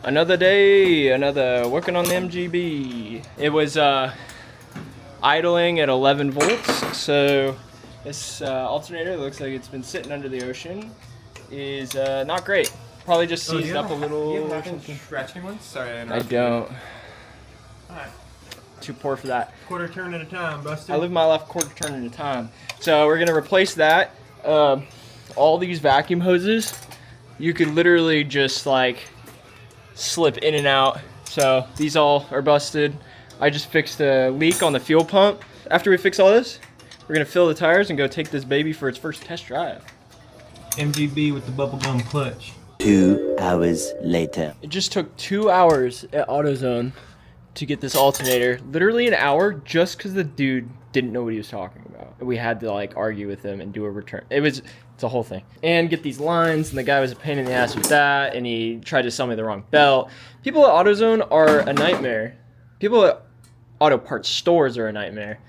Another day, working on the MGB. It was idling at 11 volts, so this alternator looks like it's been sitting under the ocean. Is not great. Probably just seized up a little. Do you have ratcheting ones? Sorry, I don't. Alright. Too poor for that. Quarter turn at a time, Buster. I live my life quarter turn at a time. So we're gonna replace that. All these vacuum hoses, you could literally just like slip in and out. So these all are busted. I just fixed a leak on the fuel pump. After we fix all this, we're gonna fill the tires and go take this baby for its first test drive. MGB with the bubblegum clutch. 2 hours later. It just took 2 hours at AutoZone to get this alternator. Literally an hour just because the dude didn't know what he was talking about. We had to like argue with him and do a return. It's a whole thing. And get these lines, and the guy was a pain in the ass with that, and he tried to sell me the wrong belt. People at AutoZone are a nightmare. People at auto parts stores are a nightmare,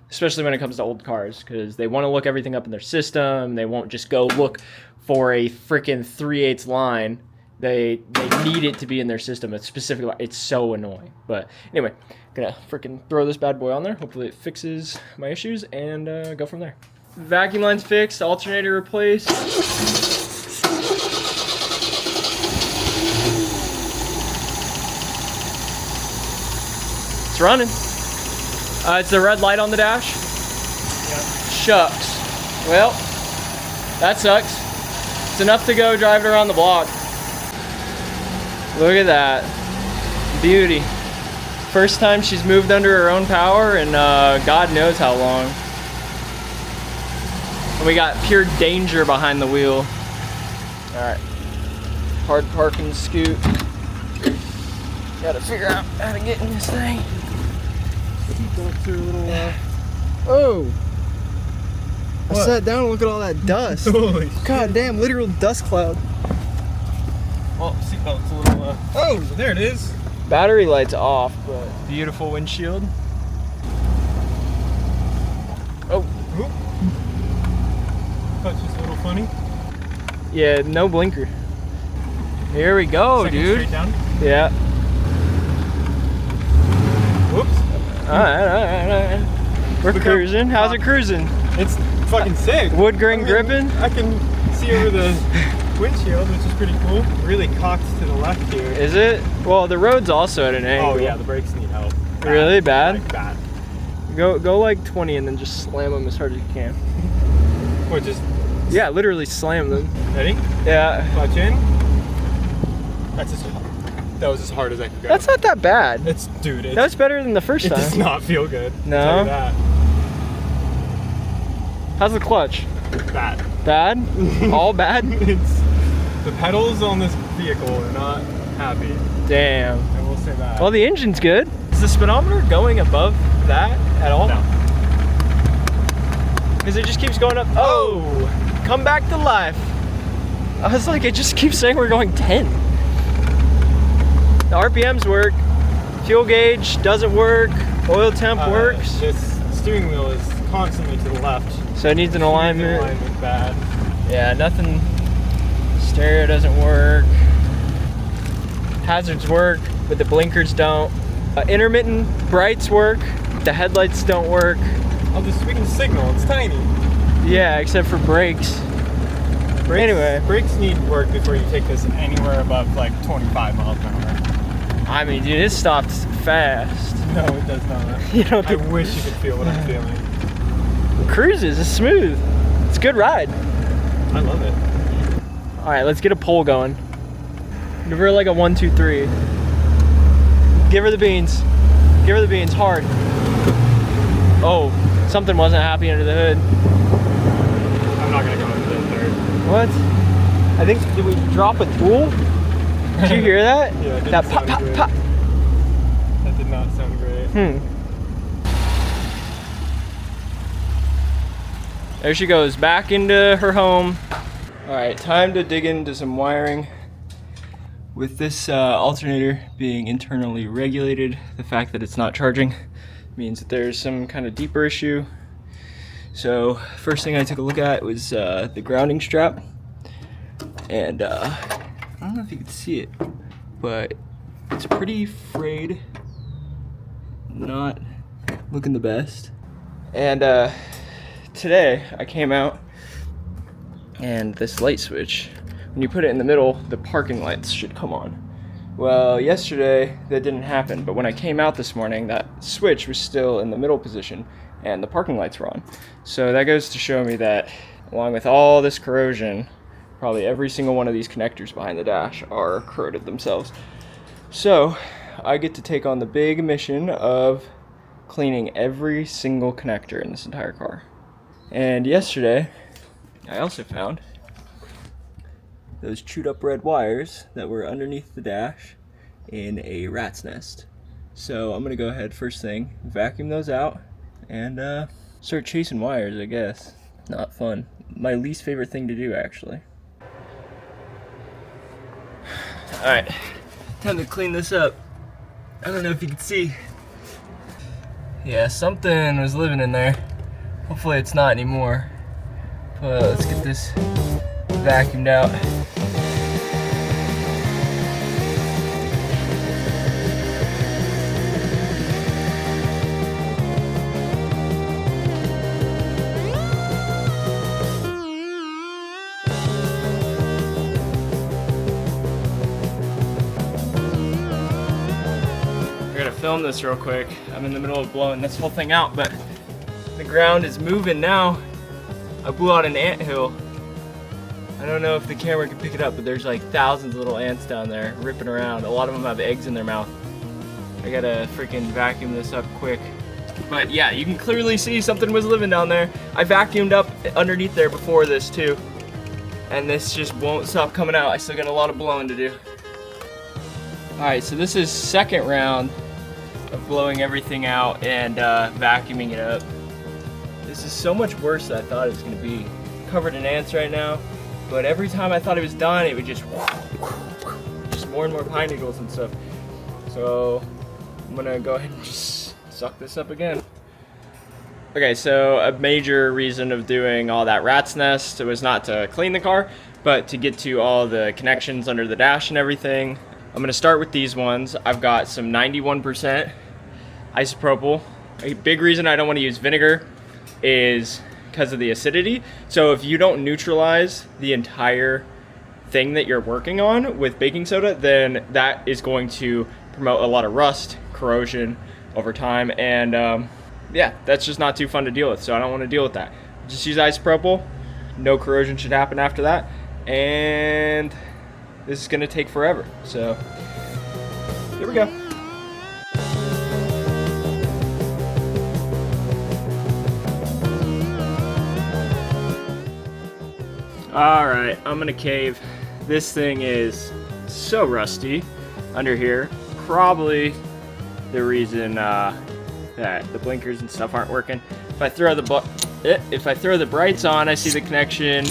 especially when it comes to old cars, because they want to look everything up in their system. They won't just go look for a freaking 3/8 line. They need it to be in their system. It's specifically, it's so annoying. But anyway, gonna freaking throw this bad boy on there. Hopefully it fixes my issues and go from there. Vacuum line's fixed, alternator replaced. It's running. It's the red light on the dash. Yeah. Shucks. Well, that sucks. It's enough to go drive it around the block. Look at that. Beauty. First time she's moved under her own power in God knows how long. And we got pure danger behind the wheel. Alright. Hard parking scoot. Gotta figure out how to get in this thing. Go through a little Oh! What? I sat down and look at all that dust. Holy God damn, literal dust cloud. Oh, seatbelt's a little, Oh, there it is. Battery light's off, but beautiful windshield. Oh. Oop. Clutch is a little funny. Yeah, no blinker. Here we go, Second dude. straight down. Yeah. Whoops. Alright. We're Look cruising. How's it cruising? It's fucking sick. Wood grain gripping? I can see over the windshield, which is pretty cool. Really cocked to the left here. Is it? Well, the road's also at an angle. Oh yeah, the brakes need help. Bad. Really? Bad? Like, bad. Go like 20 and then just slam them as hard as you can. Or just Yeah, literally slam them. ready? Yeah. Clutch in. That was as hard as I could go. That's not that bad. Dude, That's better than the first it time. does not feel good. No? I'll tell you that. How's the clutch? Bad. Bad? All bad? It's the pedals on this vehicle are not happy. Damn. I will say that. Well, the engine's good. Is the speedometer going above that at all? No. Because it just keeps going up. Oh! Come back to life. I was like, it just keeps saying we're going 10. The RPMs work. Fuel gauge doesn't work. Oil temp works. This steering wheel is constantly to the left. So it needs an alignment. Alignment bad. Yeah, nothing. Stereo doesn't work. Hazards work, but the blinkers don't. Intermittent brights work. The headlights don't work. Oh, we can signal. It's tiny. Yeah, except for brakes. Anyway. Brakes need work before you take this anywhere above like 25 miles an hour. I mean, dude, it stopped fast. No, it does not. You don't I think wish you could feel what I'm feeling. cruises? It's smooth. It's a good ride. I love it. All right, let's get a poll going. Give her like a 1, 2, 3. Give her the beans. Give her the beans hard. Oh, something wasn't happy under the hood. I'm not gonna go into the third. What? I think, did we drop a tool? Did you hear that? Yeah, it didn't That pop, sound pop, great. pop. That did not sound great. There she goes, back into her home. All right, time to dig into some wiring. With this alternator being internally regulated, the fact that it's not charging means that there's some kind of deeper issue. So first thing I took a look at was the grounding strap. And I don't know if you can see it, but It's pretty frayed. Not looking the best. And today I came out and this light switch, when you put it in the middle, the parking lights should come on. Well, yesterday that didn't happen, but when I came out this morning, that switch was still in the middle position and the parking lights were on. So that goes to show me that along with all this corrosion, probably every single one of these connectors behind the dash are corroded themselves. So I get to take on the big mission of cleaning every single connector in this entire car. And yesterday, I also found those chewed up red wires that were underneath the dash in a rat's nest. So I'm gonna go ahead first thing, vacuum those out, and start chasing wires, I guess. Not fun. My least favorite thing to do, actually. Alright, time to clean this up. I don't know if you can see. Yeah, something was living in there. Hopefully it's not anymore. But let's get this vacuumed out. I gotta film this real quick. I'm in the middle of blowing this whole thing out, but the ground is moving now. I blew out an anthill. I don't know if the camera can pick it up, but there's like thousands of little ants down there ripping around. A lot of them have eggs in their mouth. I gotta freaking vacuum this up quick. But yeah, you can clearly see something was living down there. I vacuumed up underneath there before this too. And this just won't stop coming out. I still got a lot of blowing to do. Alright, so this is second round of blowing everything out and vacuuming it up. This is so much worse than I thought it was going to be. Covered in ants right now, but every time I thought it was done, it would just more and more pine needles and stuff. So I'm gonna go ahead and just suck this up again. Okay, so a major reason of doing all that rat's nest was not to clean the car, but to get to all the connections under the dash and everything. I'm gonna start with these ones. I've got some 91% isopropyl. A big reason I don't want to use vinegar is because of the acidity. So if you don't neutralize the entire thing that you're working on with baking soda, then that is going to promote a lot of rust, corrosion over time, and yeah, that's just not too fun to deal with, so I don't want to deal with that. Just use isopropyl, no corrosion should happen after that, and this is going to take forever, so here we go. Alright, I'm gonna cave. This thing is so rusty under here. Probably the reason that the blinkers and stuff aren't working. If I throw the brights on, I see the connection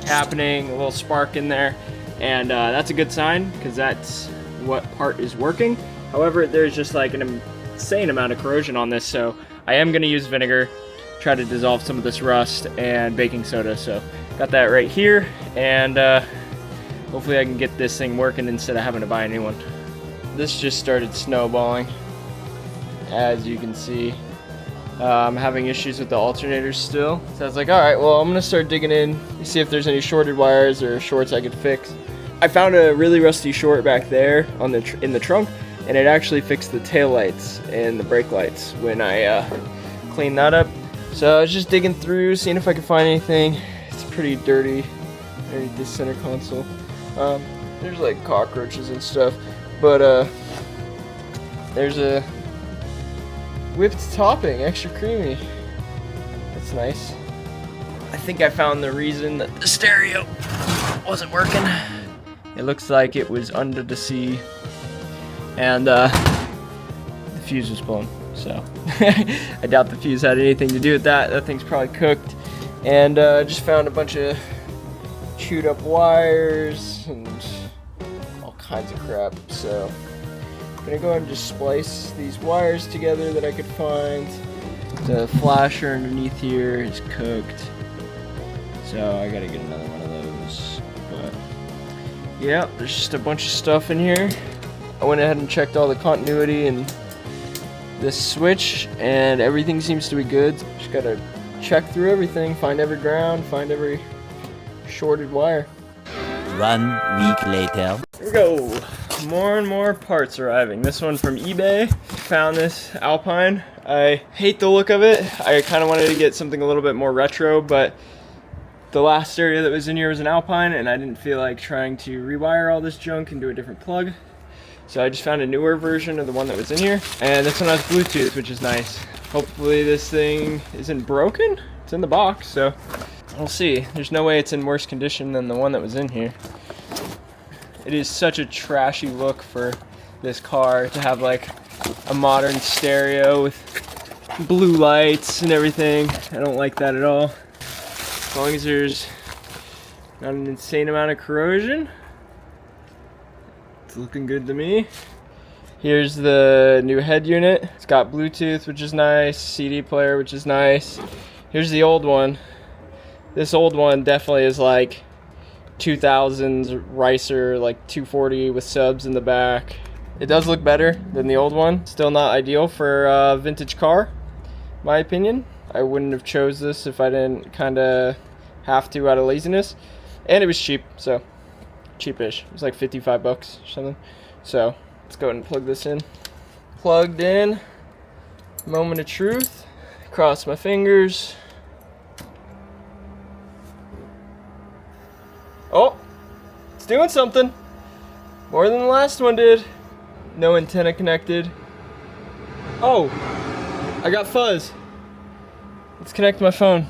happening, a little spark in there, and that's a good sign because that's what part is working. However, there's just like an insane amount of corrosion on this, so I am gonna use vinegar, try to dissolve some of this rust, and baking soda. So got that right here, and hopefully I can get this thing working instead of having to buy a new one. This just started snowballing, as you can see. I'm having issues with the alternators still. So I was like, alright, well, I'm gonna start digging in, see if there's any shorted wires or shorts I could fix. I found a really rusty short back there on in the trunk, and it actually fixed the tail lights and the brake lights when I cleaned that up. So I was just digging through, seeing if I could find anything. It's pretty dirty underneath this center console. There's like cockroaches and stuff, but there's a whipped topping, extra creamy. That's nice. I think I found the reason that the stereo wasn't working. It looks like it was under the sea, and the fuse was blown. So I doubt the fuse had anything to do with that. That thing's probably cooked. And just found a bunch of chewed up wires and all kinds of crap. So I'm gonna go ahead and just splice these wires together that I could find. The flasher underneath here is cooked, so I gotta get another one of those. But yeah, there's just a bunch of stuff in here. I went ahead and checked all the continuity and this switch, and everything seems to be good. Just gotta check through everything, find every ground, find every shorted wire. 1 week later. Here we go. More and more parts arriving. This one from eBay. Found this Alpine. I hate the look of it. I kind of wanted to get something a little bit more retro, but the last stereo that was in here was an Alpine, and I didn't feel like trying to rewire all this junk and do a different plug. So I just found a newer version of the one that was in here, and this one has Bluetooth, which is nice. Hopefully this thing isn't broken. It's in the box, so we'll see. There's no way it's in worse condition than the one that was in here. It is such a trashy look for this car to have like a modern stereo with blue lights and everything. I don't like that at all. As long as there's not an insane amount of corrosion, it's looking good to me. Here's the new head unit. It's got Bluetooth, which is nice, CD player, which is nice. Here's the old one. This old one definitely is like 2000s Ricer, like 240 with subs in the back. It does look better than the old one. Still not ideal for a vintage car, my opinion. I wouldn't have chose this if I didn't kind of have to out of laziness. And it was cheap, so cheapish. It was like 55 bucks or something. So let's go ahead and plug this in. Plugged in. Moment of truth. Cross my fingers. Oh, it's doing something. More than the last one did. No antenna connected. Oh, I got fuzz. Let's connect my phone.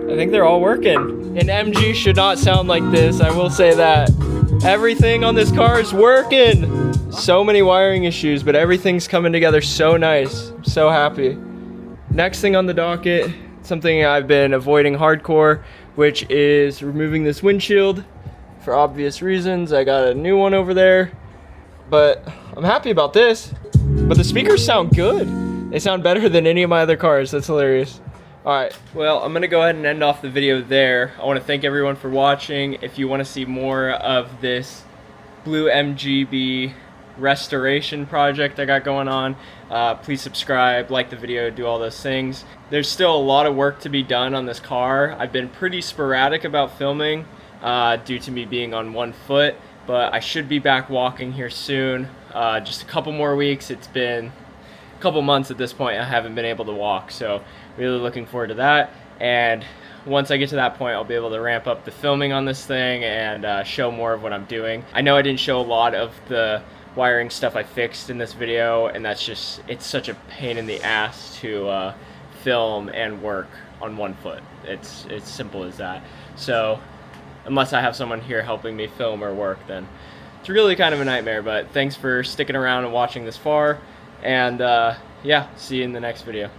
I think they're all working. An MG should not sound like this, I will say that. Everything on this car is working. So many wiring issues, but everything's coming together so nice. I'm so happy. Next thing on the docket, something I've been avoiding hardcore, which is removing this windshield for obvious reasons. I got a new one over there, but I'm happy about this. But the speakers sound good. They sound better than any of my other cars. That's hilarious. All right, well, I'm gonna go ahead and end off the video there. I wanna thank everyone for watching. If you wanna see more of this blue MGB restoration project I got going on, please subscribe, like the video, do all those things. There's still a lot of work to be done on this car. I've been pretty sporadic about filming due to me being on one foot, but I should be back walking here soon. Just a couple more weeks. It's been a couple months at this point I haven't been able to walk, so really looking forward to that. And once I get to that point, I'll be able to ramp up the filming on this thing and show more of what I'm doing. I know I didn't show a lot of the wiring stuff I fixed in this video, and that's just, it's such a pain in the ass to film and work on one foot. It's simple as that. So unless I have someone here helping me film or work, then it's really kind of a nightmare. But thanks for sticking around and watching this far, and yeah, see you in the next video.